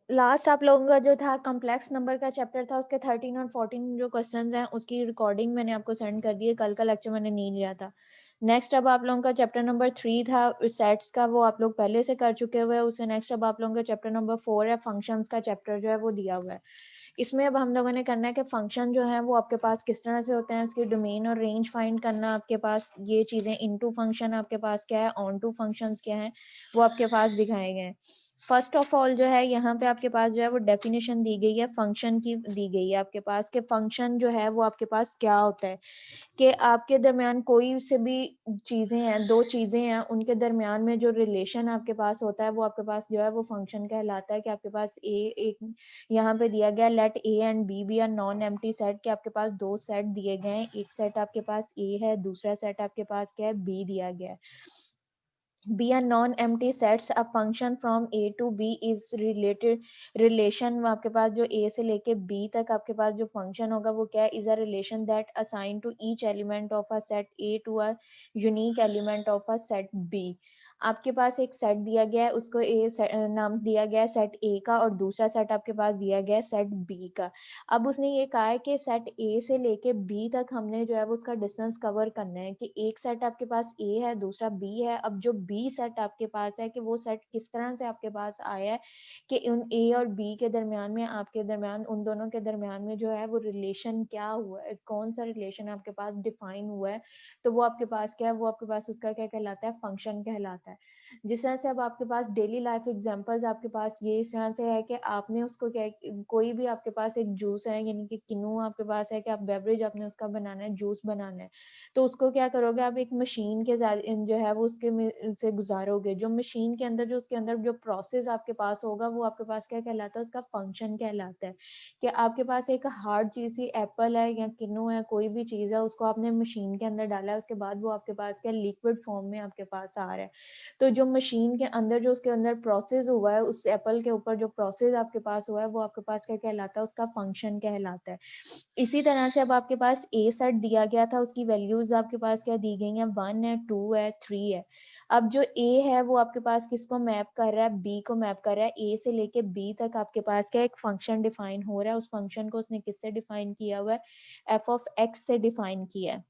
Last आप लोगों का जो था कॉम्प्लेक्स नंबर का चैप्टर था, उसके 13 और 14 जो क्वेश्चंस हैं उसकी रिकॉर्डिंग मैंने आपको सेंड कर दी है। कल का लेक्चर मैंने नहीं लिया था। नेक्स्ट अब आप लोगों का चैप्टर नंबर 3 था सेट्स का, वो आप लोग पहले से कर चुके हुए हैं। उससे नेक्स्ट अब आप लोगों का चैप्टर नंबर 4 है, फंक्शंस का चैप्टर जो है वो दिया हुआ है। इसमें अब हम लोगों ने करना है कि फंक्शन जो है वो आपके पास किस तरह से होते हैं, इसकी डोमेन और रेंज फाइंड करना। आपके पास ये चीजें इनटू फंक्शन आपके पास क्या है, ऑन टू फंक्शंस क्या है, वो आपके पास दिखाए गए हैं। फर्स्ट ऑफ ऑल जो है यहाँ पे आपके पास जो है वो डेफिनेशन दी गई है, फंक्शन की दी गई है आपके पास कि फंक्शन जो है वो आपके पास क्या होता है। कि आपके दरमियान कोई से भी चीजें हैं, दो चीजें हैं, उनके दरमियान में जो रिलेशन आपके पास होता है वो आपके पास जो है वो फंक्शन कहलाता है। कि आपके पास ए एक यहाँ पे दिया गया let A and B B are non empty set, के आपके पास दो सेट दिए गए हैं, एक सेट आपके पास ए है, दूसरा सेट आपके पास क्या है, बी दिया गया है। B are non-empty sets, a function from A to B is related relation। आपके पास जो A से लेके B तक आपके पास जो function होगा वो क्या है, is a relation that assign to each element of a set A to a unique element of a set B। आपके पास एक सेट दिया गया है, उसको A नाम दिया गया है सेट A का, और दूसरा सेट आपके पास दिया गया है सेट B का। अब उसने ये कहा है कि सेट A से लेके B तक हमने जो है वो उसका डिस्टेंस कवर करना है। कि एक सेट आपके पास A है, दूसरा B है। अब जो B सेट आपके पास है, कि वो सेट किस तरह से आपके पास आया है, कि उन A और B के दरमियान में, आपके दरमियान, उन दोनों के दरमियान में जो है वो रिलेशन क्या हुआ है, कौन सा रिलेशन आपके पास डिफाइन हुआ है, तो वो आपके पास क्या है, वो आपके पास उसका क्या कहलाता है, फंक्शन कहलाता है। जिस तरह से अब आपके पास डेली लाइफ एग्जांपल्स आपके पास ये इस तरह से है कि आपने उसको क्या, कोई भी आपके पास एक जूस है, यानी कि किन्नू आपके पास है, कि आप बेवरेज आपने उसका बनाना है, जूस बनाना है, तो उसको क्या करोगे आप, एक मशीन के जो है वो उसके से गुजारोगे। जो मशीन के अंदर जो उसके अंदर जो प्रोसेस आपके पास होगा वो आपके पास क्या कहलाता है, उसका फंक्शन कहलाता है। कि आपके पास एक हार्ड चीज सी एप्पल है या किन्नू है, कोई भी चीज है, उसको आपने मशीन के अंदर डाला है, उसके बाद वो आपके पास क्या लिक्विड फॉर्म में आपके पास आ रहा है। तो जो मशीन के अंदर जो उसके अंदर प्रोसेस हुआ है, उस एप्पल के ऊपर जो प्रोसेस आपके पास हुआ है वो आपके पास क्या कहलाता है, उसका फंक्शन कहलाता है। इसी तरह से अब आपके पास ए सेट दिया गया था, उसकी वैल्यूज आपके पास क्या दी गई हैं, 1 है, 2 है, 3 है। अब जो ए है वो आपके पास किसको मैप कर रहा है, बी को मैप कर रहा है। ए से लेके बी तक आपके पास क्या एक फंक्शन डिफाइन हो रहा है, उस फंक्शन को उसने किससे डिफाइन किया हुआ है, एफ ऑफ एक्स से डिफाइन किया है।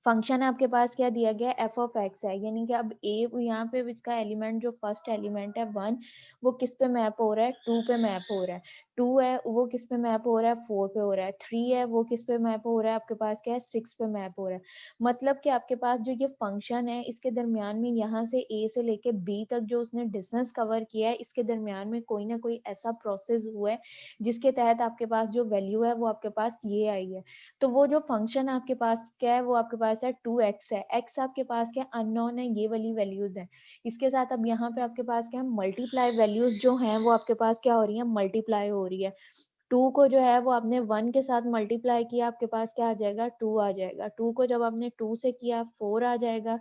फंक्शन आपके पास क्या दिया गया है, एफ ऑफ एक्स है। यानी कि अब ए यहाँ पे इसका एलिमेंट जो फर्स्ट एलिमेंट है 1, वो किस पे मैप हो रहा है, 2 पे मैप हो रहा है। 2 है वो किस पे मैप हो रहा है, 4 पे हो रहा है। 3 है वो किस पे मैप हो रहा है, आपके पास क्या है, 6 पे मैप हो रहा है। मतलब कि आपके पास जो ये फंक्शन है, इसके दरमियान में यहाँ से ए से लेके बी तक जो उसने डिस्टेंस कवर किया है, इसके दरमियान में कोई ना कोई ऐसा प्रोसेस हुआ है जिसके तहत आपके पास जो वैल्यू है वो आपके पास ये आई है। तो वो जो फंक्शन आपके पास क्या है, वो आपके पास है 2x है। x आपके पास क्या अननोन है, ये वाली वैल्यूज है। इसके साथ अब यहाँ पे आपके पास क्या है, मल्टीप्लाई वैल्यूज जो हैं वो आपके पास क्या हो रही है, मल्टीप्लाई हो रही है। 2 को जो है वो आपने 1 के साथ मल्टीप्लाई किया, आपके पास क्या आ जाएगा, 2 आ जाएगा। 2 को जब आपने 2 से किया 4 आ जाएगा।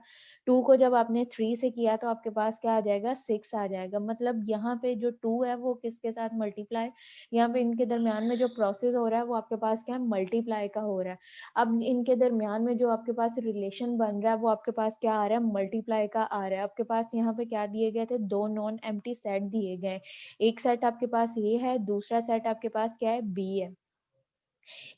2 को जब आपने 3 से किया तो आपके पास क्या आ जाएगा, 6 आ जाएगा। मतलब यहाँ पे जो 2 है वो किसके साथ मल्टीप्लाई, यहाँ पे इनके दरमियान में जो प्रोसेस हो रहा है वो आपके पास क्या है, मल्टीप्लाई का हो रहा है। अब इनके दरमियान में जो आपके पास रिलेशन बन रहा है वो आपके पास क्या आ रहा है, मल्टीप्लाई का आ रहा है। आपके पास यहाँ पे क्या दिए गए थे, दो नॉन एम्प्टी सेट दिए गए। एक सेट आपके पास ये है, दूसरा सेट आपके पास क्या है, बी है।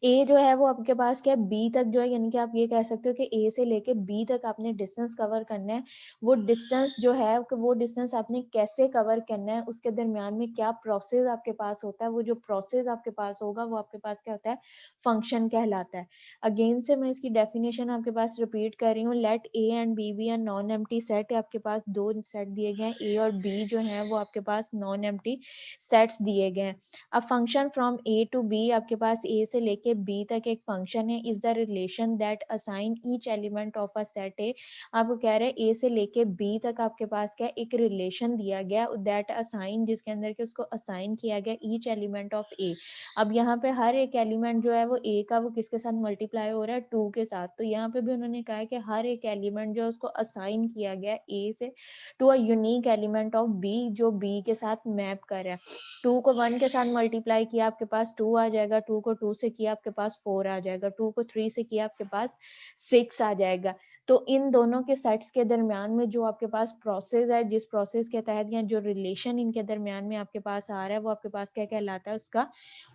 ए जो है वो आपके पास क्या है, बी तक जो है, यानी कि आप ये कह सकते हो कि ए से लेके बी तक आपने डिस्टेंस कवर करना है। वो डिस्टेंस जो है वो डिस्टेंस आपने कैसे कवर करना है, उसके दरमियान में क्या प्रोसेस आपके पास होता है, वो जो प्रोसेस आपके पास होगा वो आपके पास क्या होता है, फंक्शन कहलाता है। अगेन से मैं इसकी डेफिनेशन आपके पास रिपीट कर रही हूँ। Let A and B B are non empty set, आपके पास दो सेट दिए गए हैं, ए और बी जो है वो आपके पास नॉन एम्प्टी सेट्स दिए गए हैं। अब function from A to B, आपके पास ए से लेके बी तक एक फंक्शन है, is the relation that assign each element of a set ए। आपको कह रहे हैं ए से लेके बी तक आपके पास क्या एक रिलेशन दिया गया, दैट असाइन, जिसके अंदर के उसको असाइन किया गया ईच एलिमेंट ऑफ ए। अब यहाँ पे हर एक एलिमेंट जो है वो ए का वो किसके साथ मल्टीप्लाई हो रहा है, 2 के साथ। तो यहाँ पे भी उन्होंने कहा है कि हर एक एलिमेंट जो है उसको असाइन किया गया ए से to a unique element of B, जो बी के साथ मैप कर रहा है। 2 को 1 के साथ मल्टीप्लाई किया, आपके पास 2 आ जाएगा। 2 को 2 से से किया आपके पास 4 आ जाएगा, 2 को 3 से किया आपके पास 6 आ जाएगा। तो इन दोनों के सेट्स के दरमियान में जो आपके पास प्रोसेस है, जिस प्रोसेस के तहत या जो रिलेशन इनके दरमियान में आपके पास आ रहा है वो आपके पास क्या कहलाता है, उसका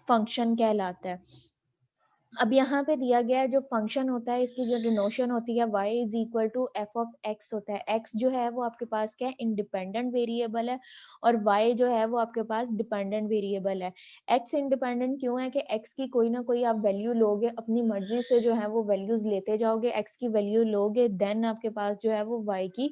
फंक्शन कहलाता है। अब यहाँ पे दिया गया है जो फंक्शन होता है, इसकी जो डिनोशन होती है y is equal to f of x होता है। x जो है वो आपके पास क्या है, इंडिपेंडेंट वेरिएबल है, और y जो है वो आपके पास डिपेंडेंट वेरिएबल है। x इंडिपेंडेंट क्यों है कि x की कोई ना कोई आप वैल्यू लोगे, अपनी मर्जी से जो है वो वैल्यूज लेते जाओगे, x की वैल्यू लोगे, देन आपके पास जो है वो y की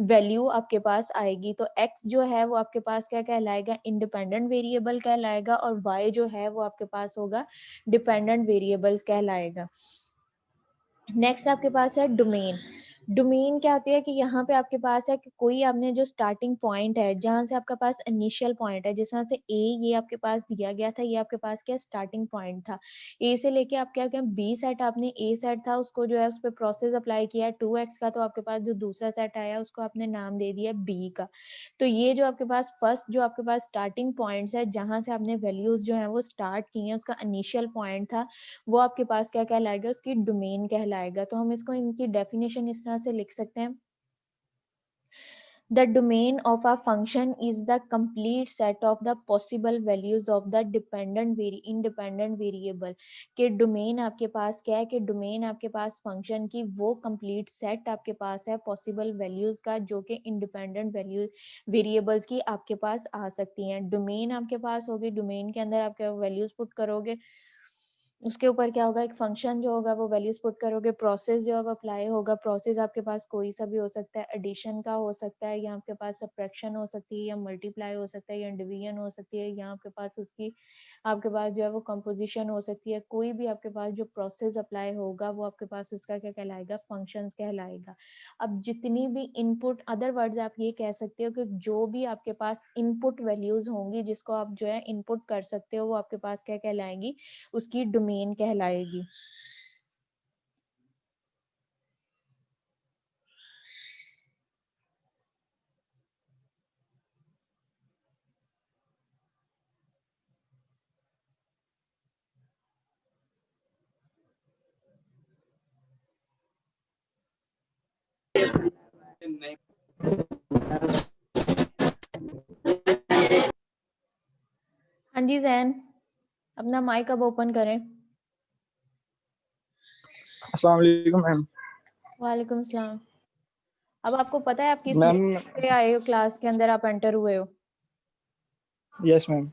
वैल्यू आपके पास आएगी। तो x जो है वो आपके पास क्या कहलाएगा, इंडिपेंडेंट वेरिएबल कहलाएगा, और y जो है वो आपके पास होगा डिपेंडेंट वेरिएबल्स कहलाएगा। नेक्स्ट आपके पास है डोमेन। डोमेन क्या होती है कि यहाँ पे आपके पास है कि कोई आपने जो स्टार्टिंग पॉइंट है, जहां से आपका पास इनिशियल पॉइंट है, जिस तरह से ए ये आपके पास दिया गया था, ये आपके पास क्या स्टार्टिंग पॉइंट था। ए से लेके आप क्या बी सेट, आपने ए सेट था उसको जो है उस पर प्रोसेस अप्लाई किया 2x का, तो आपके पास जो दूसरा सेट आया उसको आपने नाम दे दिया बी का। तो ये जो आपके पास फर्स्ट जो आपके पास स्टार्टिंग पॉइंट्स है, जहां से आपने वैल्यूज जो है वो स्टार्ट की हैं, उसका इनिशियल पॉइंट था, वो आपके पास क्या कहलाएगा, उसकी डोमेन कहलाएगा। तो हम इसको इनकी डेफिनेशन इस तरह से लिख सकते हैं, the domain of a function is the complete set of the possible values of the independent variable। कि डोमेन आपके पास क्या है, कि डोमेन आपके पास फंक्शन की वो कंप्लीट सेट आपके पास है पॉसिबल वैल्यूज का, जो कि इंडिपेंडेंट वैल्यू वेरिएबल्स की आपके पास आ सकती हैं। डोमेन आपके पास होगी, डोमेन के अंदर आप वैल्यूज पुट करोगे, उसके ऊपर क्या होगा, एक फंक्शन जो होगा वो वैल्यूज पुट करोगे, प्रोसेस जो अब अप्लाई होगा, प्रोसेस आपके पास कोई सा भी हो सकता है, एडिशन का हो सकता है, या आपके पास सब्ट्रैक्शन हो सकती है, या मल्टीप्लाई हो सकता है, या डिवीजन हो सकती है, या आपके पास उसकी आपके पास जो है वो कंपोजिशन हो सकती है। कोई भी आपके पास जो प्रोसेस अप्लाई होगा वो आपके पास उसका क्या कहलाएगा, फंक्शंस कहलाएगा। अब जितनी भी इनपुट, अदर वर्ड्स आप ये कह सकते हो कि जो भी आपके पास इनपुट वैल्यूज होंगी, जिसको आप जो है इनपुट कर सकते हो, वो आपके पास क्या कहलाएंगी, उसकी डोमेन कहलाएगी। हाँ जी जैन, अपना माइक अब ओपन करें। अस्सलाम वालेकुम मैम। वालेकुम सलाम। अब आपको पता है आप किस मैम पे आए हो, क्लास के अंदर आप एंटर हुए हो? Yes ma'am.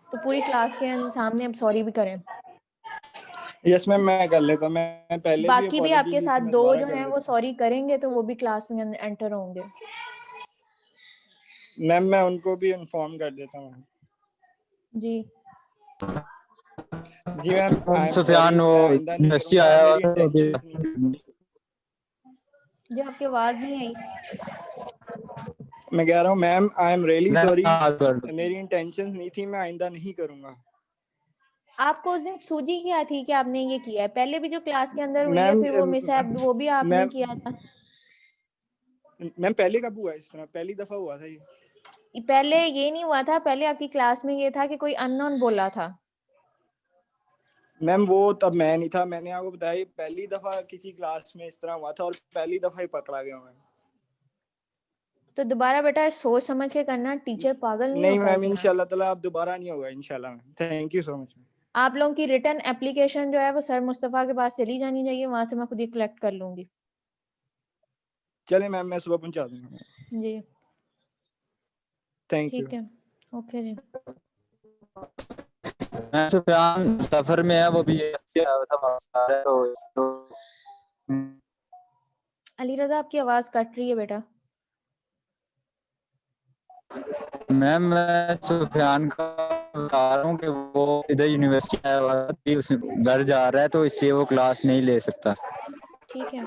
तो पूरी क्लास के सामने अब सॉरी भी करें। यस मैम मैं कर लेता हूँ। मैं पहले भी बाकी भी अपॉलजी आपके दी साथ थी, मैं दो दोबारा जो कर हैं वो लेता सॉरी करेंगे तो वो भी क्लास में एंटर होंगे। हूँ। मैम मैं उनको भी इन्फॉर्म कर देता हूँ। जी जी ma'am, I am Sufiyan sorry, वो मैं आइंदा नहीं यूनिवर्सिटी करूँगा, आया हुआ मेरी था तो इंटेंशंस नहीं थी। जी, आपकी आवाज नहीं आई। मैं कह रहा हूँ ma'am, I am really sorry, कर मेरी इंटेंशंस नहीं थी, मैं आइंदा नहीं करूँगा। आपको उस दिन सूझी क्या थी कि आपने ये किया है? पहले भी जो क्लास के अंदर हुई है मैम फिर वो मिसहैप वो भी आपने मैम किया था। मैम पहले कब हुआ इस तरह? पहली दफा हुआ था ये। पहले ये नहीं हुआ था, पहले आपकी क्लास में ये था कि कोई अननोन बोला था। मैम वो तब मैं नहीं था, मैंने आपको बताया पहली दफा किसी क्लास में इस तरह हुआ था और पहली दफा ही पकड़ा गया मैं। तो दोबारा बेटा सोच समझ के करना, टीचर पागल नहीं नहीं होता मैम, इतना। इंशाल्लाह ताला अब दोबारा नहीं होगा इंशाल्लाह ma'am. Thank you so much. आप लोगों की रिटर्न एप्लीकेशन जो है वो सर मुस्तफा के पास चली जानी चाहिए, वहां से मैं खुद ही कलेक्ट कर लूंगी। चले मैम, मैं सुबह पहुंचा दूंगा। जी थैंक यू। ठीक है, ओके जी। मैं सुफियान सफर में है, वो भी आया हुआ था वापस आ रहा है तो अली रजा आपकी आवाज कट रही है बेटा। मैं सुफियान का बता रहा हूँ कि वो इधर यूनिवर्सिटी आया हुआ था, उस घर जा रहा है तो इसलिए वो क्लास नहीं ले सकता। ठीक है,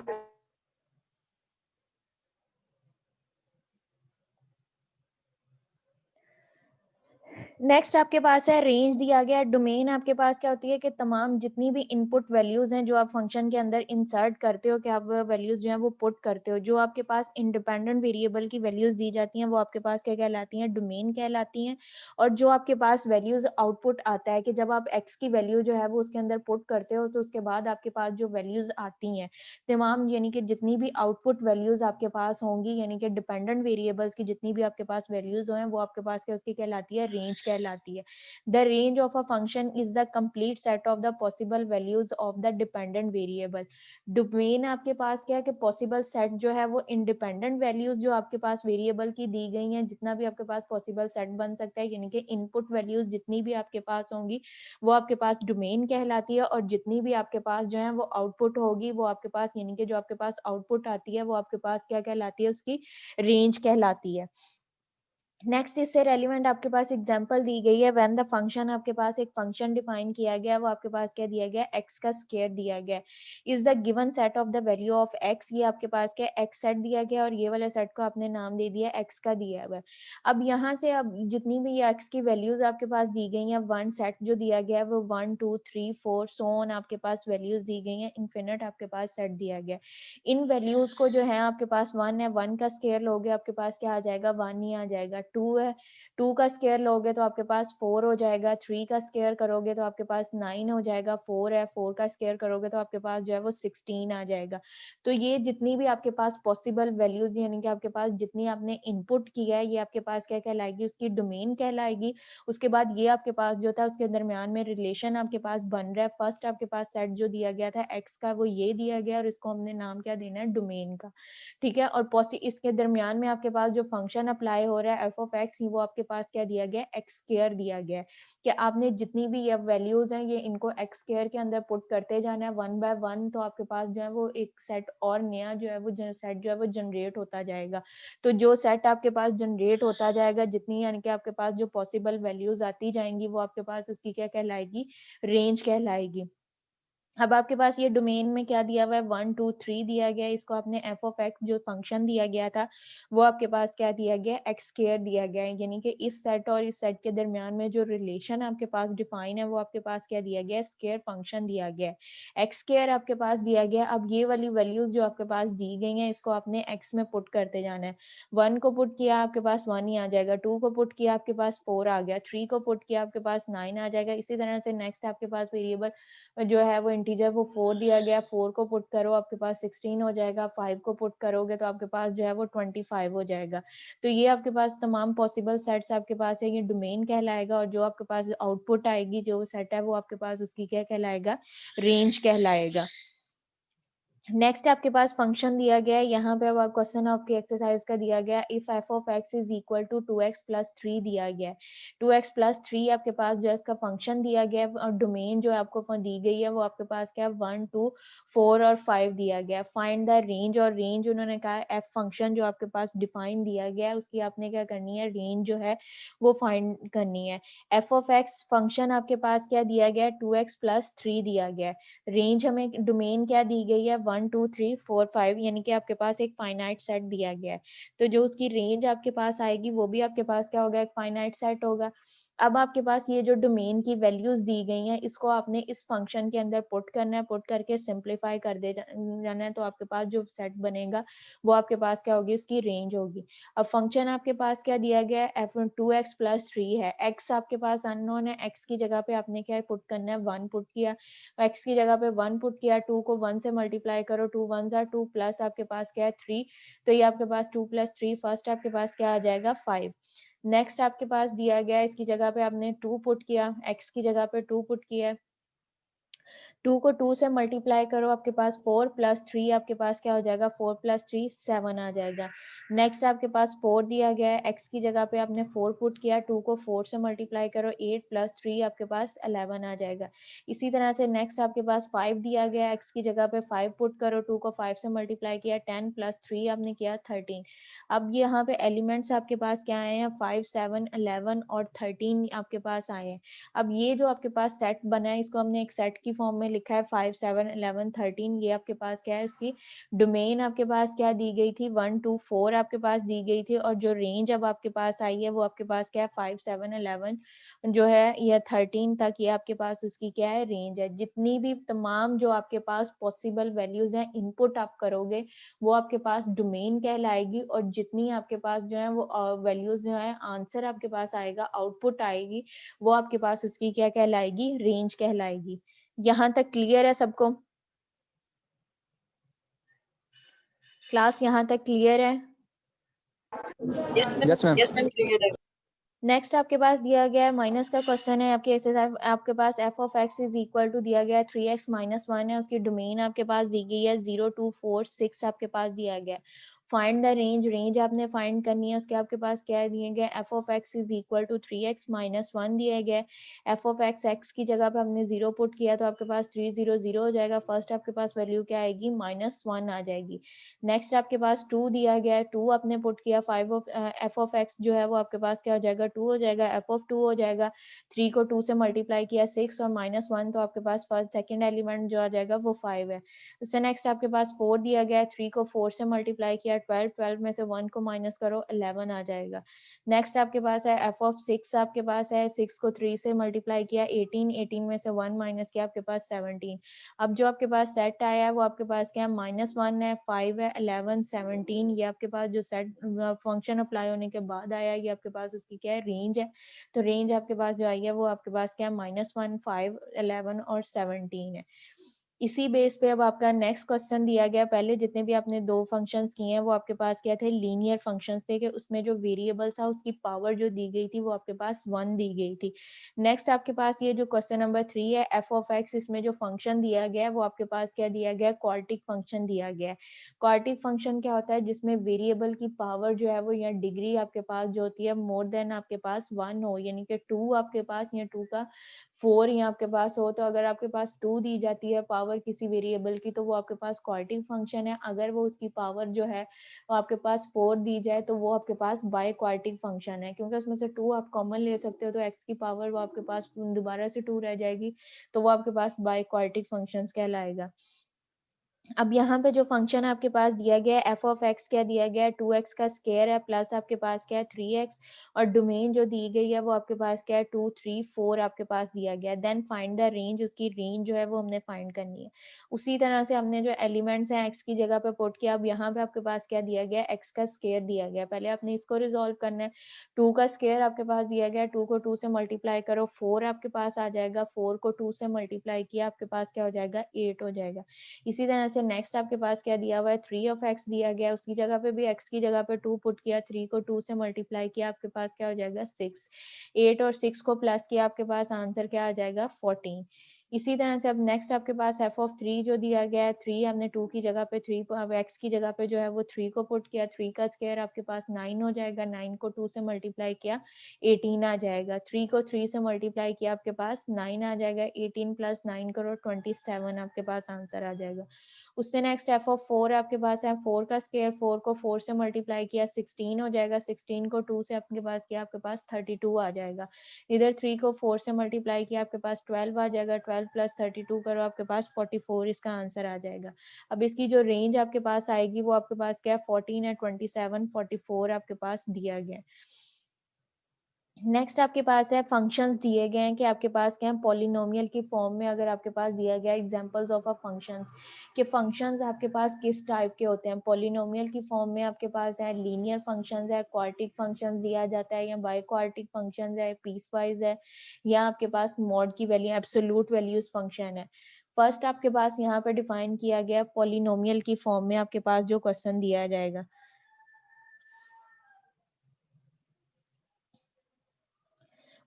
नेक्स्ट आपके पास है रेंज दिया गया है। डोमेन आपके पास क्या होती है कि तमाम जितनी भी इनपुट वैल्यूज हैं जो आप फंक्शन के अंदर इंसर्ट करते हो, कि आप वैल्यूज जो है वो पुट करते हो, जो आपके पास इंडिपेंडेंट वेरिएबल की वैल्यूज दी जाती हैं वो आपके पास क्या कहलाती हैं, डोमेन कहलाती हैं। और जो आपके पास वैल्यूज आउटपुट आता है कि जब आप एक्स की वैल्यू जो है वो उसके अंदर पुट करते हो तो उसके बाद आपके पास जो वैल्यूज आती हैं तमाम, यानी कि जितनी भी आउटपुट वैल्यूज आपके पास होंगी, यानी कि डिपेंडेंट वेरिएबल्स की जितनी भी आपके पास वैल्यूज हैं वो आपके पास क्या उसकी कहलाती है, रेंज कहलाती है। The range of a function is the complete set of the possible values of the dependent variable. Domain आपके पास क्या है कि पॉसिबल सेट जो है वो इंडिपेंडेंट वैल्यूज जो आपके पास वेरिएबल की दी गई हैं, जितना भी आपके पास पॉसिबल सेट बन सकता है, यानी कि इनपुट वैल्यूज जितनी भी आपके पास होंगी वो आपके पास डोमेन कहलाती है। और जितनी भी आपके पास जो है वो आउटपुट होगी वो आपके पास, यानी कि जो आपके पास आउटपुट आती है वो आपके पास क्या कहलाती है, उसकी रेंज कहलाती है। नेक्स्ट इससे रेलिवेंट आपके पास एग्जांपल दी गई है। व्हेन द फंक्शन, आपके पास एक फंक्शन डिफाइन किया गया है, वो आपके पास क्या दिया गया है, एक्स का स्क्वायर दिया गया है। Is the given set of the value of x, ये आपके पास क्या एक्स सेट दिया गया है और ये वाला सेट को आपने नाम दे दिया एक्स का दिया हुआ है। अब यहाँ से अब जितनी भी ये एक्स की वैल्यूज आपके पास दी गई हैं, वन सेट जो दिया गया है वो 1 2 3 4 सो ऑन आपके पास वैल्यूज दी गई हैं, इनफिनिट आपके पास सेट दिया गया है। इन वैल्यूज को जो है आपके पास 1 है, 1 का स्क्वायर लोगे आपके पास क्या आ जाएगा, 1 ही आ जाएगा। 2 है, 2 का स्क्वायर लोगे तो आपके पास 4 हो जाएगा। 3 का स्क्वायर करोगे तो आपके पास 9 हो जाएगा। 4 है, 4 का स्क्वायर करोगे तो आपके पास जो है वो 16 आ जाएगा। तो ये जितनी भी आपके पास पॉसिबल वैल्यूज, यानी कि आपके पास जितनी आपने इनपुट किया है, ये आपके पास क्या कहलाएगी, उसकी डोमेन कहलाएगी। उसके बाद ये आपके पास जो था उसके दरमियान में रिलेशन आपके पास बन रहा है। फर्स्ट आपके पास सेट जो दिया गया था एक्स का वो ये दिया गया और इसको हमने नाम क्या देना है, डोमेन का। ठीक है। और इसके दरमियान में आपके पास जो फंक्शन अप्लाई हो रहा है एफ ऑफ एक्स, वो आपके पास क्या दिया गया है, एक्स स्क्वायर दिया गया है। कि आपने जितनी भी ये वैल्यूज हैं ये इनको एक्स स्क्वायर के अंदर पुट करते जाना है 1 बाय 1, तो आपके पास जो है वो एक सेट और नया जो है वो सेट जो है वो जनरेट होता जाएगा। तो जो सेट आपके पास जनरेट होता जाएगा, जितनी यानी कि आपके पास जो पॉसिबल वैल्यूज आती जाएंगी वो आपके पास उसकी क्या कहलाएगी, रेंज कहलाएगी। अब आपके पास ये डोमेन में क्या दिया हुआ है, 1 2 3 दिया गया है। इसको आपने एफ ऑफ एक्स जो फंक्शन दिया गया था वो आपके पास क्या दिया गया है, एक्स स्क्वायर दिया गया है। यानी कि इस सेट और इस सेट के दरमियान में जो रिलेशन आपके पास डिफाइन है वो आपके पास क्या दिया गया है, स्क्वायर फंक्शन दिया गया है, एक्स स्क्वायर आपके पास दिया गया है। अब ये वाली वैल्यूज जो आपके पास दी गई हैं इसको आपने एक्स में पुट करते जाना है। 1 को पुट किया आपके पास 1 ही आ जाएगा। 2 को पुट किया आपके पास 4 आ गया। 3 को पुट किया आपके पास 9 आ जाएगा। इसी तरह से नेक्स्ट आपके पास वेरिएबल जो है वो इंटीजर वो 4 दिया गया। 4 को पुट करो आपके पास 16 हो जाएगा। 5 को पुट करोगे तो आपके पास जो है वो 25 हो जाएगा। तो ये आपके पास तमाम पॉसिबल सेट्स आपके पास है, ये डोमेन कहलाएगा। और जो आपके पास आउटपुट आएगी जो सेट है वो आपके पास उसकी क्या कहलाएगा, रेंज कहलाएगा। नेक्स्ट आपके पास फंक्शन दिया गया है। यहाँ पे अब क्वेश्चन आपके एक्सरसाइज का दिया गया if f of x is equal to 2x plus 3 दिया गया है। 2x प्लस 3 आपके पास जो इसका फंक्शन दिया गया है और डोमेन जो आपको दी गई है वो आपके पास क्या है, 1 2 4 और 5 दिया गया है। फाइंड द रेंज, और रेंज उन्होंने कहा एफ फंक्शन जो आपके पास डिफाइन दिया गया है उसकी आपने क्या करनी है, रेंज जो है वो फाइंड करनी है। एफ ऑफ एक्स फंक्शन आपके पास क्या दिया गया है, 2x प्लस 3 दिया गया है। रेंज हमें डोमेन क्या दी गई है, 1 2 3 4 5, यानी कि आपके पास एक फाइनाइट सेट दिया गया है। तो जो उसकी रेंज आपके पास आएगी वो भी आपके पास क्या होगा, एक फाइनाइट सेट होगा। अब आपके पास ये जो डोमेन की वैल्यूज दी गई हैं इसको आपने इस फंक्शन के अंदर पुट करना है, पुट करके सिंप्लीफाई कर दे जाना है। तो आपके पास जो सेट बनेगा वो आपके पास क्या होगी, उसकी रेंज होगी। अब फंक्शन आपके पास क्या दिया गया है, एफ 2x प्लस 3 है। एक्स आपके पास अननोन है, एक्स की जगह पे आपने क्या पुट करना है, 1 पुट किया। एक्स की जगह पे 1 पुट किया। 2 को 1 से मल्टीप्लाई करो, 2 1 जा 2 प्लस आपके पास क्या है 3। तो ये आपके पास 2 प्लस 3 फर्स्ट आपके पास क्या आ जाएगा 5। नेक्स्ट आपके पास दिया गया है इसकी जगह पे आपने 2 पुट किया, एक्स की जगह पे 2 पुट किया। 2 को 2 से मल्टीप्लाई करो आपके पास 4 प्लस 3 आपके पास क्या हो जाएगा, 4 प्लस 3 7 आ जाएगा। नेक्स्ट आपके पास 4 दिया गया है, एक्स की जगह पे आपने 4 पुट किया। 2 को 4 से मल्टीप्लाई करो, 8 प्लस 3 आपके पास 11 आ जाएगा। इसी तरह से नेक्स्ट आपके पास 5 दिया गया है, एक्स की जगह पे 5 पुट करो। 2 को 5 से मल्टीप्लाई किया, 10 प्लस 3 आपने किया 13। अब यहाँ पे एलिमेंट्स आपके पास क्या आए हैं, 5 7 11 और 13 आपके पास आए हैं। अब ये जो आपके पास सेट बना है इसको हमने एक सेट की फॉर्म में लिखा है 5 7 11 13, ये आपके पास क्या है, इसकी डोमेन आपके पास क्या दी गई थी 1 2 4 आपके पास दी गई थी, और जो रेंज अब आपके पास आई है वो आपके पास क्या है 5 7 11 जो है या 13 तक, ये आपके पास उसकी क्या है रेंज है। जितनी भी तमाम जो आपके पास पॉसिबल वैल्यूज हैं इनपुट आप करोगे वो आपके पास डोमेन कहलाएगी, और जितनी आपके पास जो है वो वैल्यूज जो है आंसर आपके पास आएगा, आउटपुट आएगी, वो आपके पास उसकी क्या कहलाएगी, रेंज कहलाएगी। यहाँ तक क्लियर है सबको? क्लास यहाँ तक क्लियर है? Yes ma'am. क्लियर है। नेक्स्ट आपके पास दिया गया है माइनस का क्वेश्चन है आपके एक्सरसाइज, आपके पास f of x is equal to दिया गया है 3x माइनस 1 है, उसकी डोमेन आपके पास दी गई है 0 2 4 6 आपके पास दिया गया है। फाइंड द रेंज, रेंज आपने फाइंड करनी है, उसके आपके पास क्या दिए गए, f of x is equal to 3x minus 1 दिया गया है। एफ ऑफ एक्स एक्स की जगह पे हमने 0 पुट किया तो आपके पास 3 0 0 हो जाएगा, फर्स्ट आपके पास वैल्यू क्या आएगी -1 आ जाएगी। नेक्स्ट आपके पास 2 दिया गया है, 2 आपने पुट किया, 5 ऑफ एफ ऑफ एक्स जो है वो आपके पास क्या हो जाएगा 2 हो जाएगा, एफ ऑफ 2 हो जाएगा, 3 को 2 से मल्टीप्लाई किया 6 और -1 तो आपके पास फर्स्ट सेकंड एलिमेंट जो आ जाएगा वो 5 है। उससे नेक्स्ट आपके पास 4 दिया गया है, 3 को 4 से मल्टीप्लाई किया 12, 12 में से 1 को माइनस करो 11 आ जाएगा। नेक्स्ट आपके पास है एफ ऑफ 6 आपके पास है, 6 को 3 से मल्टीप्लाई किया 18, 18 में से 1 माइनस किया आपके पास 17। अब जो आपके पास सेट आया है वो आपके पास क्या है -1 है, 5 है, 11 17, ये आपके पास जो सेट फंक्शन अप्लाई होने के बाद आया ये आपके पास उसकी क्या है रेंज है। तो रेंज आपके पास जो आई है वो आपके पास क्या है -1 5 11 और 17 है। इसी बेस पे अब आपका नेक्स्ट क्वेश्चन दिया गया, पहले जितने भी आपने दो फंक्शंस किए हैं वो आपके पास क्या थे, लीनियर फंक्शंस थे, कि उसमें जो वेरिएबल था उसकी पावर जो दी गई थी वो आपके पास 1 दी गई थी। नेक्स्ट आपके पास ये जो क्वेश्चन नंबर 3 है, एफ ऑफ एक्स, इसमें जो फंक्शन दिया गया है वो आपके पास क्या दिया गया है, क्वाड्रेटिक फंक्शन दिया गया है। क्वाड्रेटिक फंक्शन क्या होता है, जिसमें वेरिएबल की पावर जो है वो या डिग्री आपके पास जो होती है मोर देन आपके पास 1 हो, यानी कि 2 आपके पास या 2 का 4 यहाँ आपके पास हो, तो अगर आपके पास 2 दी जाती है पावर किसी वेरिएबल की तो वो आपके पास क्वाड्रेटिक फंक्शन है। अगर वो उसकी पावर जो है वो आपके पास 4 दी जाए तो वो आपके पास बाय क्वाड्रेटिक फंक्शन है, क्योंकि उसमें से 2 आप कॉमन ले सकते हो तो x की पावर वो आपके पास दोबारा से 2 रह जाएगी, तो वो आपके पास बाय क्वाड्रेटिक फंक्शंस कहलाएगा। अब यहाँ पे जो फंक्शन आपके पास दिया गया है एफ ऑफ एक्स, क्या दिया गया है 2x का स्क्वायर है प्लस आपके पास क्या है 3x, और डोमेन जो दी गई है वो आपके पास क्या है 2 3 4 आपके पास दिया गया है। देन फाइंड द रेंज, उसकी रेंज जो है वो हमने फाइंड करनी है। उसी तरह से हमने जो एलिमेंट्स हैं x की जगह पे पुट किया। अब यहाँ पे आपके पास क्या दिया गया है, x का स्क्वायर दिया गया है, पहले आपने इसको रिजोल्व करना है। 2 का स्क्वायर आपके पास दिया गया है, 2 को 2 से मल्टीप्लाई करो 4 आपके पास आ जाएगा, 4 को 2 से मल्टीप्लाई किया आपके पास क्या हो जाएगा 8 हो जाएगा। इसी तरह से नेक्स्ट आपके पास क्या दिया हुआ है 3 ऑफ x दिया गया है, उसकी जगह पे भी x की जगह पे 2 पुट किया, 3 को 2 से मल्टीप्लाई किया आपके पास क्या हो जाएगा 6, 8 और 6 को प्लस किया आपके पास आंसर क्या आ जाएगा 14। इसी तरह से अब नेक्स्ट आपके पास एफ ऑफ 3 जो दिया गया है, 3 हमने 2 की जगह पे 3 अब x की जगह पे जो है वो 3 को पुट किया, 3 का स्क्वायर आपके पास 9 हो जाएगा, 9 को 2 से मल्टीप्लाई किया 18 आ जाएगा, 3 को 3 से मल्टीप्लाई किया आपके पास 9 आ जाएगा, 18 प्लस 9 करो 27 आपके पास आंसर आ जाएगा। उससे नेक्स्ट एफ ऑफ 4 आपके पास है, 4 का स्क्वायर 4 को 4 से मल्टीप्लाई किया 16 हो जाएगा, 16 को 2 से आपके पास किया आपके पास 32 आ जाएगा। इधर 3 को 4 से मल्टीप्लाई किया आपके पास 12 आ जाएगा, 12 प्लस 32 करो आपके पास 44 इसका आंसर आ जाएगा। अब इसकी जो रेंज आपके पास आएगी वो आपके पास क्या है 14 है, 27 44 आपके पास दिया गया है। नेक्स्ट आपके पास है फंक्शंस दिए गए हैं कि आपके पास क्या है पॉलिनोमियल की फॉर्म में अगर आपके पास दिया गया एग्जांपल्स ऑफ अ फंक्शंस कि फंक्शंस आपके पास किस टाइप के होते हैं। पॉलिनोमियल की फॉर्म में आपके पास है लीनियर फंक्शंस है, क्वाड्रेटिक फंक्शंस दिया जाता है, या बाय क्वाड्रेटिक फंक्शंस है, पीस वाइज है, या आपके पास मॉड की वैल्यू एब्सोल्यूट वैल्यूज फंक्शन है। फर्स्ट आपके पास यहाँ पे डिफाइन किया गया पॉलिनोमियल की फॉर्म में आपके पास जो क्वेश्चन दिया जाएगा।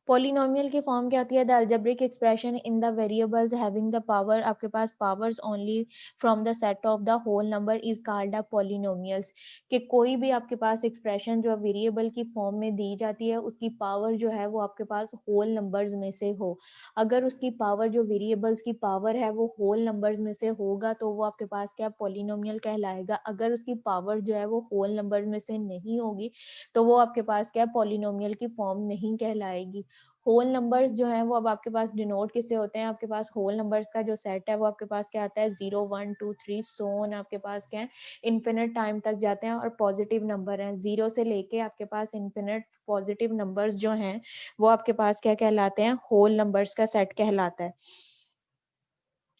पॉलिनोमियल की फॉर्म क्या होती है, the algebraic expression in the variables having the power, आपके पास powers only from the set of the whole number is called a polynomials. कि कोई भी आपके पास एक्सप्रेशन जो वेरिएबल की फॉर्म में दी जाती है उसकी पावर जो है वो आपके पास होल नंबर्स में से हो। अगर उसकी पावर जो वेरिएबल्स की पावर है वो होल नंबर्स में से होगा तो वो आपके पास क्या पॉलिनोमियल कहलाएगा। अगर उसकी पावर जो है वो होल नंबर में से नहीं होगी तो वो आपके पास क्या पॉलिनोमियल की फॉर्म नहीं कहलाएगी। होल नंबर्स जो हैं वो अब आपके पास डिनोट किससे होते हैं, आपके पास होल नंबर्स का जो सेट है वो आपके पास क्या आता है 0 1 2 3 सो ऑन, आपके पास क्या है इनफिनिट टाइम तक जाते हैं और पॉजिटिव नंबर हैं, 0 से लेके आपके पास इनफिनिट पॉजिटिव नंबर्स जो हैं वो आपके पास क्या कहलाते हैं, होल नंबर्स का सेट कहलाता है।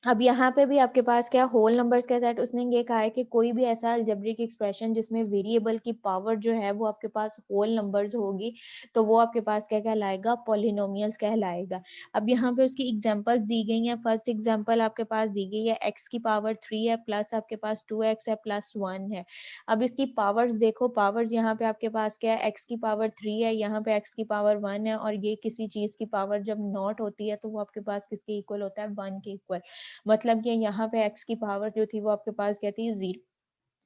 अब यहाँ पे भी आपके पास क्या होल नंबर्स का सेट, उसने ये कहा है कि कोई भी ऐसा अलजेब्रिक एक्सप्रेशन जिसमें वेरिएबल की पावर जो है वो आपके पास होल नंबर्स होगी तो वो आपके पास क्या कहलाएगा, पॉलिनोमियल्स कहलाएगा। अब यहाँ पे उसकी एग्जांपल्स दी गई हैं। फर्स्ट एग्जांपल आपके पास दी गई है x की पावर 3 है प्लस आपके पास 2x है प्लस 1 है। अब इसकी पावर्स देखो, पावर्स यहाँ पे आपके पास क्या है, x की पावर 3 है, यहाँ पे x की पावर 1 है, और ये किसी चीज की पावर जब नॉट होती है तो वो आपके पास किसके इक्वल होता है, 1 के इक्वल। मतलब कि यहाँ पे x की पावर जो थी वो आपके पास क्या थी,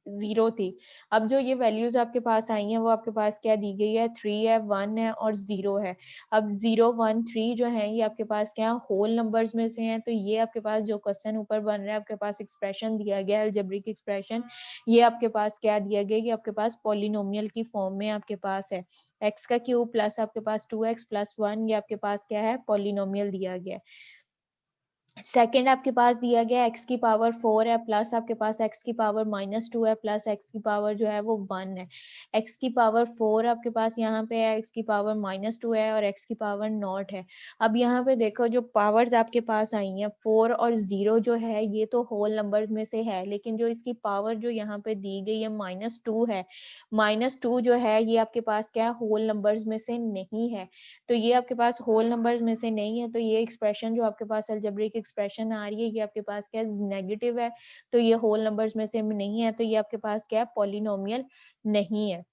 जीरो थी। अब जो ये वैल्यूज आपके पास आई हैं वो आपके पास क्या दी गई है, 3 है 1 है और 0 है। अब 0 1 3 जो है ये आपके पास क्या होल नंबर्स में से हैं, तो ये आपके पास जो क्वेश्चन ऊपर बन रहा है आपके पास एक्सप्रेशन दिया गया है अलजेब्रिक एक्सप्रेशन, ये आपके पास क्या दिया गया, ये आपके पास पॉलिनोमियल की फॉर्म में आपके पास है। x का क्यूब प्लस आपके पास 2x प्लस 1 ये आपके पास क्या है, पॉलिनोमियल दिया गया है। सेकेंड आपके पास दिया गया x की पावर 4 है प्लस आपके पास x की पावर -2 है प्लस x की पावर जो है वो 1 है। x की पावर 4 आपके पास यहाँ पे है, x की पावर -2 है और x की पावर नॉट है। अब यहाँ पे देखो जो पावर्स आपके पास आई हैं 4 और 0 जो है ये तो होल नंबर में से है, लेकिन जो इसकी पावर जो यहाँ पे दी गई है -2 है, -2 जो है ये आपके पास क्या होल नंबर्स में से नहीं है। तो ये आपके पास होल नंबर्स में से नहीं है, तो ये एक्सप्रेशन जो आपके पास अलजेब्रिक एक्सप्रेशन आ रही है ये आपके पास क्या नेगेटिव है, तो ये होल नंबर्स में से नहीं है, तो ये आपके पास क्या है, पॉलिनोमियल नहीं है।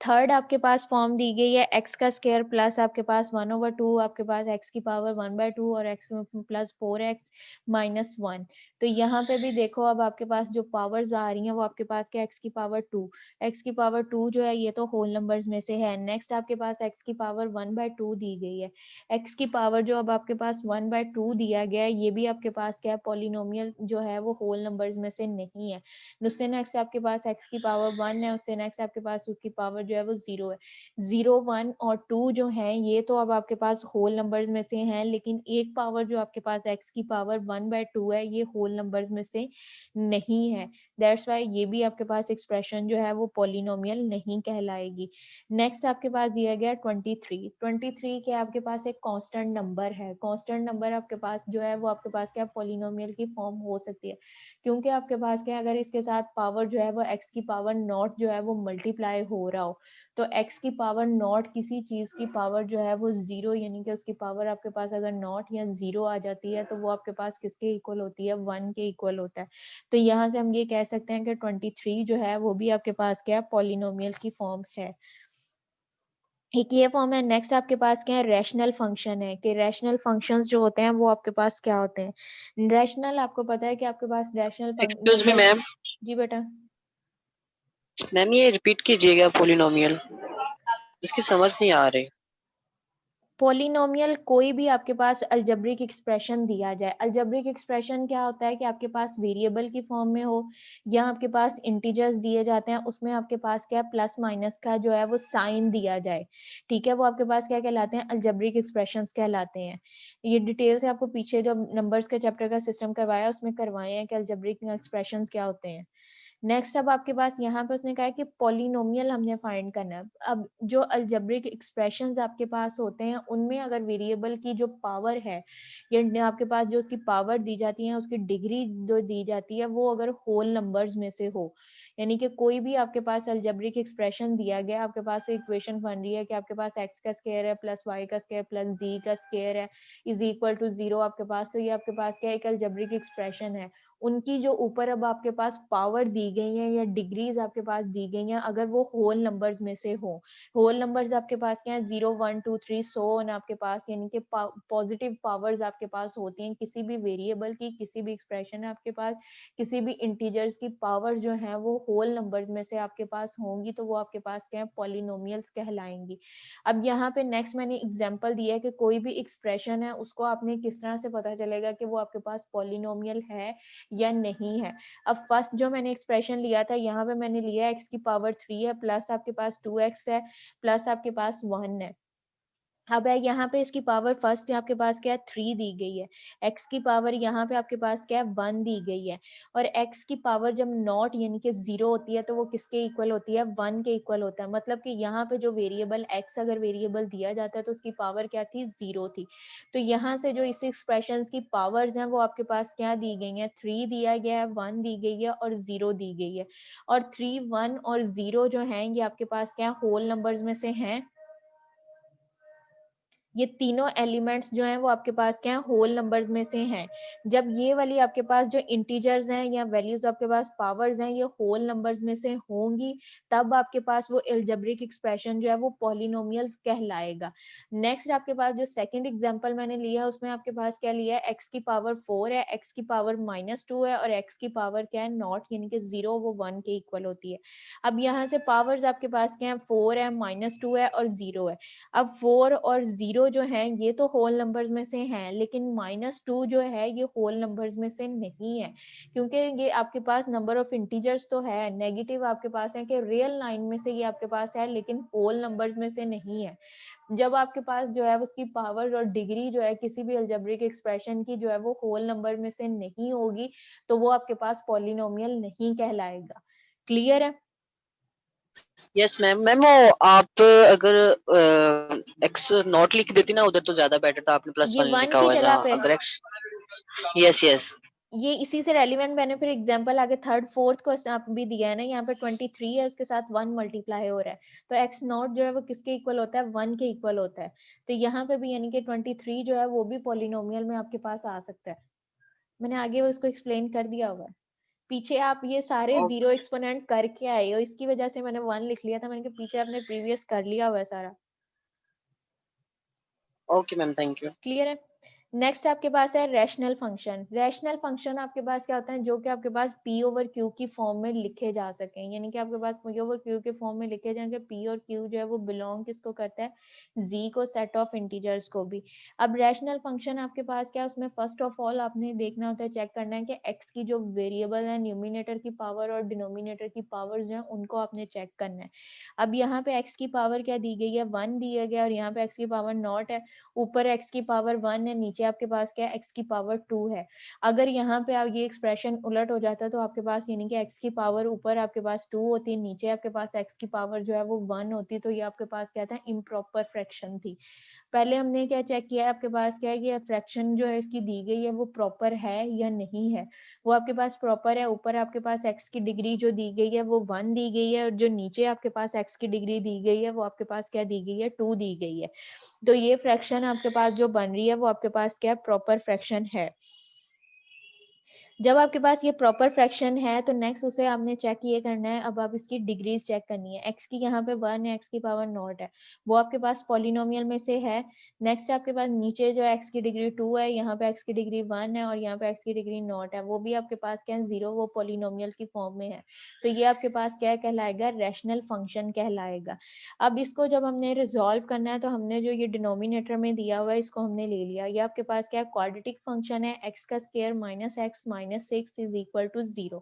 थर्ड आपके पास फॉर्म दी गई है x का स्क्वायर प्लस आपके पास 1/2 आपके पास x की पावर 1/2 और x प्लस 4x माइनस 1। तो यहाँ पे भी देखो अब आपके पास जो पावर्स आ रही हैं वो आपके पास क्या x की पावर 2, x की पावर 2 जो है ये तो होल नंबर्स में से है। नेक्स्ट आपके पास x की पावर 1/2 दी गई है, x की पावर जो अब आपके पास 1/2 दिया गया है ये भी आपके पास क्या है, पॉलिनोमियल जो है वो होल नंबर्स में से नहीं है। उससे नेक्स्ट आपके पास x की पावर 1 है, उससे नेक्स्ट आपके पास उसकी पावर जो है वो 0 है। 0 1 और 2 जो है ये तो अब आपके पास होल नंबर्स में से हैं, लेकिन एक पावर जो आपके पास x की पावर 1/2 है ये होल नंबर्स में से नहीं है। दैट्स वाई ये भी आपके पास एक्सप्रेशन जो है वो पॉलिनोमियल नहीं कहलाएगी। नेक्स्ट आपके पास दिया गया 23 के आपके पास एक कांस्टेंट नंबर है। कांस्टेंट नंबर आपके पास जो है वो आपके पास क्या पॉलिनोमियल की फॉर्म हो सकती है, क्योंकि आपके पास क्या अगर इसके साथ पावर जो है वो x की पावर नॉट जो है वो मल्टीप्लाई हो रहा हो, तो x की पावर नॉट किसी चीज की पावर जो है वो 0, यानी कि उसकी पावर आपके पास अगर नॉट या 0 आ जाती है तो वो आपके पास किसके इक्वल होती है, 1 के इक्वल होता है। तो यहाँ से हम ये कह सकते हैं कि 23 जो है वो भी आपके पास क्या पॉलिनोमियल की फॉर्म है। एक ये फॉर्म है। नेक्स्ट आपके पास क्या है, रैशनल फंक्शन है, कि रैशनल फंक्शंस जो होते हैं वो आपके पास क्या होते हैं। रैशनल आपको पता है कि आपके पास रैशनल एक्सक्यूज मी मैम। जी बेटा। मैम ये रिपीट कीजिएगा पॉलिनोमियल, इसकी समझ नहीं आ रही। पॉलिनोमियल कोई भी आपके पास अलजेब्रिक एक्सप्रेशन दिया जाए। अलजेब्रिक एक्सप्रेशन क्या होता है कि आपके पास वेरिएबल की फॉर्म में हो या आपके पास इंटीजर्स दिए जाते हैं, उसमें आपके पास क्या प्लस माइनस का जो है वो साइन दिया जाए, ठीक है, वो आपके पास क्या कहलाते हैं, अलजेब्रिक एक्सप्रेशंस कहलाते हैं। ये डिटेल से आपको पीछे जो नंबर्स के चैप्टर का सिस्टम करवाया उसमें करवाए हैं कि अलजेब्रिक एक्सप्रेशंस क्या होते हैं। नेक्स्ट अब आपके पास यहाँ पे उसने कहा है कि पॉलिनोमियल हमने फाइंड करना है। अब जो अलजेब्रिक एक्सप्रेशंस आपके पास होते हैं उनमें अगर वेरिएबल की जो पावर है या आपके पास जो उसकी पावर दी जाती है उसकी डिग्री जो दी जाती है वो अगर होल नंबर्स में से हो, यानी कि कोई भी आपके पास अलजेब्रिक एक्सप्रेशन दिया गया, आपके पास इक्वेशन बन रही है कि आपके पास x का स्क्वायर है प्लस y का स्क्वायर प्लस d का स्क्वायर है इज इक्वल टू 0 आपके पास, तो ये आपके पास क्या एक अलजेब्रिक एक्सप्रेशन है। उनकी जो ऊपर अब आपके पास पावर दी गई है या डिग्रीज आपके पास दी गई हैं अगर वो होल नंबर्स में से हो, होल नंबर्स आपके पास क्या है 0 1 2 3 सो ऑन आपके पास, यानी कि पॉजिटिव पावर्स आपके पास होती हैं किसी भी वेरिएबल की, किसी भी एक्सप्रेशन है आपके पास, किसी भी इंटीजर्स की पावर जो है वो होल नंबर्स में से आपके पास होंगी, तो वो आपके पास क्या है पॉलिनोमियल्स कहलाएंगी। अब यहाँ पे नेक्स्ट मैंने एग्जांपल दिया है कि कोई भी एक्सप्रेशन है उसको आपने किस तरह से पता चलेगा कि वो आपके पास पॉलिनोमियल है या नहीं है। अब फर्स्ट जो मैंने एक्सप्रेशन लिया था यहाँ पे मैंने लिया x की पावर 3 है प्लस आपके पास 2x है प्लस आपके पास 1 है। अब है यहाँ पे इसकी पावर फर्स्ट आपके पास क्या है 3 दी गई है, x की पावर यहाँ पे आपके पास क्या है 1 दी गई है, और x की पावर जब नॉट यानी कि 0 होती है तो वो किसके इक्वल होती है 1 के इक्वल होता है। मतलब कि यहाँ पे जो वेरिएबल x अगर वेरिएबल दिया जाता है तो उसकी पावर क्या थी 0 थी। तो यहाँ से जो इस एक्सप्रेशन की पावर्स हैं वो आपके पास क्या दी गई है 3 दिया गया है, 1 दी गई है और 0 दी गई है। और 3, 1 और 0 जो है ये आपके पास क्या होल नंबर्स में से हैं। ये तीनों एलिमेंट्स जो हैं वो आपके पास क्या है होल नंबर्स में से हैं। जब ये वाली आपके पास जो इंटीजर्स हैं या वैल्यूज आपके पास पावर्स हैं ये होल नंबर्स में से होंगी, तब आपके पास वो अलजेब्रिक एक्सप्रेशन जो है वो पॉलिनोमियल्स कहलाएगा। नेक्स्ट आपके पास जो सेकंड एग्जांपल मैंने लिया है उसमें आपके पास क्या लिया है x की पावर 4 है, x की पावर -2 है और x की पावर क्या है नॉट यानी कि 0 वो 1 के इक्वल होती है। अब यहाँ से पावर्स आपके पास क्या है 4 है, -2 है और 0 है। अब 4 और 0 जो है ये तो होल नंबर्स में से हैं, लेकिन -2 जो है ये होल नंबर्स में से नहीं है, क्योंकि ये आपके पास नंबर ऑफ इंटीजर्स तो है, नेगेटिव आपके पास है कि रियल लाइन में से ये आपके पास है लेकिन होल नंबर्स में से नहीं है। जब आपके पास जो है उसकी पावर और डिग्री जो है किसी भी अलजेब्रिक एक्सप्रेशन की जो है वो होल नंबर में से नहीं होगी तो वो आपके पास पॉलिनोमियल नहीं कहलाएगा। क्लियर है? Yes ma'am. मैम वो आप अगर एक्स नॉट लिख देती ना उधर तो ज्यादा बेटर था, आपने ये +1 1 लिखा की हुआ है जगह जहाँ पे अगर एक्स। Yes yes. ये इसी से रेलिवेंट मैंने फिर एग्जांपल आगे थर्ड फोर्थ को आप भी दिया है ना, यहाँ पे 23 है उसके साथ 1 मल्टीप्लाई हो रहा है तो x नॉट जो है वो किसके इक्वल होता है 1 के इक्वल होता है। तो यहाँ पे भी यानी कि 23 जो है वो भी पॉलिनोमियल में आपके पास आ सकता है। मैंने आगे वो इसको एक्सप्लेन कर दिया हुआ है। पीछे आप ये सारे जीरो एक्सपोनेंट करके आए हो, इसकी वजह से मैंने 1 लिख लिया था, मैंने कहा पीछे आपने प्रीवियस कर लिया हुआ है सारा। Okay ma'am, thank you. Clear है? नेक्स्ट आपके पास है रैशनल फंक्शन। रैशनल फंक्शन आपके पास क्या होता है जो कि आपके पास p ओवर q की फॉर्म में लिखे जा सके, यानी कि आपके पास p ओवर q के फॉर्म में लिखे जाएंगे। p और q जो है वो बिलोंग किसको करता है z को, सेट ऑफ इंटीजर्स को भी। अब रैशनल फंक्शन आपके पास क्या है उसमें फर्स्ट ऑफ ऑल आपने देखना होता है, चेक करना है कि x की जो वेरिएबल है न्यूमिनेटर की पावर और डिनोमिनेटर की पावर जो है उनको आपने चेक करना है। अब यहाँ पे x की पावर क्या दी गई है 1 दिया गया और यहाँ पे x की पावर नॉट है, ऊपर x की पावर 1 है, नीचे आपके पास क्या है x की पावर 2 है। अगर यहाँ पे आप ये एक्सप्रेशन उलट हो जाता है तो आपके पास यानी कि x की पावर ऊपर आपके पास 2 होती है, नीचे आपके पास x की पावर जो है वो 1 होती, तो ये आपके पास क्या था इम्प्रॉपर फ्रैक्शन थी। पहले हमने क्या चेक किया है आपके पास क्या है कि फ्रैक्शन जो है इसकी दी गई है वो प्रॉपर है या नहीं है। वो आपके पास प्रॉपर है, ऊपर आपके पास x की डिग्री जो दी गई है वो 1 दी गई है और जो नीचे आपके पास x की डिग्री दी गई है वो आपके पास क्या दी गई है 2 दी गई है। तो ये फ्रैक्शन आपके पास जो बन रही है वो आपके पास क्या प्रॉपर फ्रैक्शन है। जब आपके पास ये प्रॉपर फ्रैक्शन है तो नेक्स्ट उसे आपने चेक ये करना है, अब आप इसकी डिग्रीज चेक करनी है। x की यहाँ पे 1 है, x की पावर नॉट है, वो आपके पास पॉलिनोमियल में से है। नेक्स्ट आपके पास नीचे जो x की डिग्री 2 है, यहाँ पे x की डिग्री 1 है और यहाँ पे x की डिग्री नॉट है, वो भी आपके पास क्या है 0, वो पॉलिनोमियल की फॉर्म में है। तो ये आपके पास क्या कहलाएगा रैशनल फंक्शन कहलाएगा। अब इसको जब हमने रिजॉल्व करना है तो हमने जो ये डिनोमिनेटर में दिया हुआ है इसको हमने ले लिया। ये आपके पास क्या क्वाड्रेटिक फंक्शन है, x का square minus x minus 6 is equal to 0।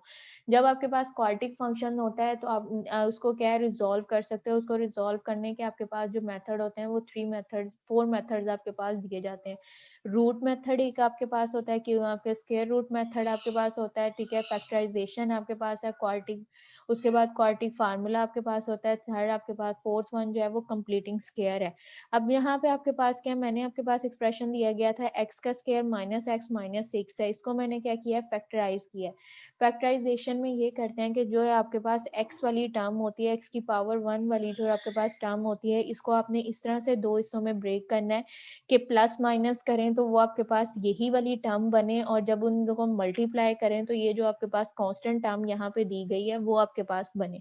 जब आपके पास क्वाड्रेटिक फंक्शन होता है तो आप उसको क्या है रिजॉल्व कर सकते हो। उसको रिजॉल्व करने के आपके पास जो मेथड होते हैं वो 4 मेथड्स आपके पास दिए जाते हैं। रूट मेथड एक आपके पास होता है कि आपके स्क्वायर रूट मेथड आपके पास होता है, ठीक है। फैक्टराइजेशन आपके पास है क्वाड्रेटिक, उसके बाद क्वाड्रेटिक फार्मूला आपके पास होता है। थर्ड आपके पास फोर्थ वन जो है वो कंप्लीटिंग स्क्वायर है। अब यहाँ पे आपके पास क्या मैंने आपके पास एक्सप्रेशन दिया गया था x का स्क्वायर माइनस x माइनस 6 है, इसको मैंने क्या किया फैक्टराइज किया। फैक्टराइजेशन में ये करते हैं कि जो है आपके पास x वाली टर्म होती है, x की पावर 1 वाली जो आपके पास टर्म होती है, इसको आपने इस तरह से दो हिस्सों में ब्रेक करना है कि प्लस माइनस करें तो वो आपके पास यही वाली टर्म बने और जब उन लोगों को मल्टीप्लाई करें तो ये जो आपके पास कांस्टेंट टर्म यहाँ पे दी गई है वो आपके पास बने।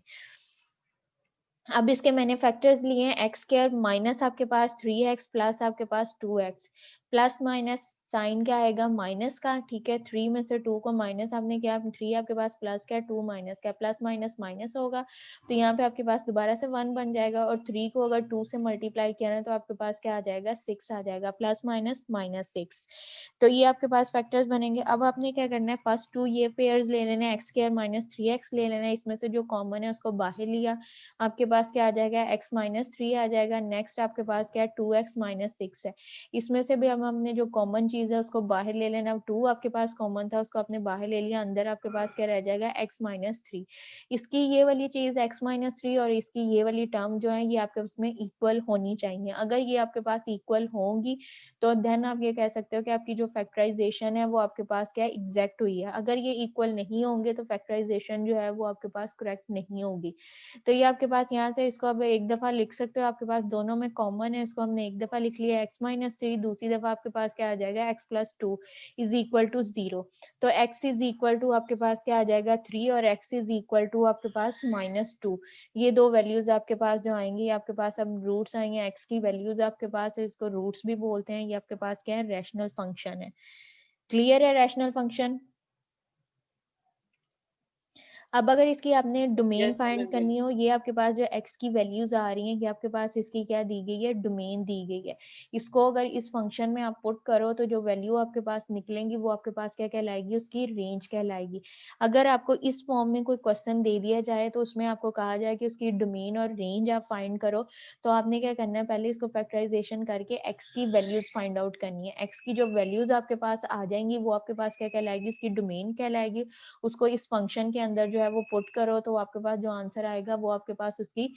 अब इसके मैंने फैक्टर्स लिए हैं, एक्स स्क्वायर माइनस आपके पास 3x प्लस आपके पास 2x। प्लस माइनस साइन क्या आएगा माइनस का, ठीक है। 3 में से 2 को माइनस आपने किया, 3 आपके पास प्लस क्या, 2 माइनस क्या, प्लस माइनस माइनस होगा, तो यहाँ पे आपके पास दोबारा से 1 बन जाएगा, और 3 को अगर 2 से मल्टीप्लाई किया ना तो आपके पास क्या आ जाएगा 6 आ जाएगा, प्लस माइनस माइनस 6। तो ये आपके पास फैक्टर्स बनेंगे। अब आपने क्या करना है, फर्स्ट 2 ये पेयर्स ले लेने, एक्स स्क्वायर माइनस 3x ले लेना है, इसमें से जो कॉमन है उसको बाहर लिया, आपके पास क्या आ जाएगा x माइनस 3 आ जाएगा। नेक्स्ट आपके पास क्या है 2x माइनस 6 है, इसमें से भी हम हमने जो कॉमन चीज है उसको बाहर ले लेना। 2 आपके पास कॉमन था उसको आपने बाहर ले लिया, अंदर आपके पास क्या रह जाएगा x माइनस 3। इसकी ये वाली चीज x माइनस 3 और इसकी ये वाली टर्म जो है ये आपके उसमें इक्वल होनी चाहिए। अगर ये आपके पास इक्वल होंगी तो देन आप ये कह सकते हो कि आपकी जो फैक्टराइजेशन है वो आपके पास क्या है एग्जैक्ट हुई है। अगर ये इक्वल नहीं होंगे तो फैक्टराइजेशन जो है वो आपके पास करेक्ट नहीं होगी। तो ये आपके पास यहाँ से इसको अब एक दफा लिख सकते हो, आपके पास दोनों में कॉमन है, इसको हमने एक दफा लिख लिया x माइनस 3, दूसरी दफा आपके पास क्या आ जाएगा x plus 2 is equal to 0। तो x इज इक्वल टू आपके पास क्या आ जाएगा 3 और x इज इक्वल टू आपके पास माइनस 2। ये दो वैल्यूज आपके पास जो आएंगी, आपके पास अब रूट्स आएंगे, x की वैल्यूज आपके पास है, इसको रूट्स भी बोलते हैं। ये आपके पास क्या है रैशनल फंक्शन है। क्लियर है रैशनल फंक्शन। अब अगर इसकी आपने डोमेन यस फाइंड मैम। करनी हो, ये आपके पास जो x की वैल्यूज आ रही हैं, ये आपके पास इसकी क्या दी गई है डोमेन दी गई है। इसको अगर इस फंक्शन में आप पुट करो तो जो वैल्यू आपके पास निकलेंगी वो आपके पास क्या कहलाएगी, उसकी रेंज कहलाएगी। अगर आपको इस फॉर्म में कोई क्वेश्चन दे दिया जाए तो उसमें आपको कहा जाए कि उसकी डोमेन और रेंज आप फाइंड करो, तो आपने क्या करना है पहले इसको फैक्टराइजेशन करके x की वैल्यूज फाइंड आउट करनी है। x की जो वैल्यूज आपके पास आ जाएंगी वो आपके पास क्या कहलाएगी, उसकी डोमेन कहलाएगी। उसको इस फंक्शन के अंदर जो है वो पुट करो तो आपके पास जो आंसर आएगा वो आपके पास उसकी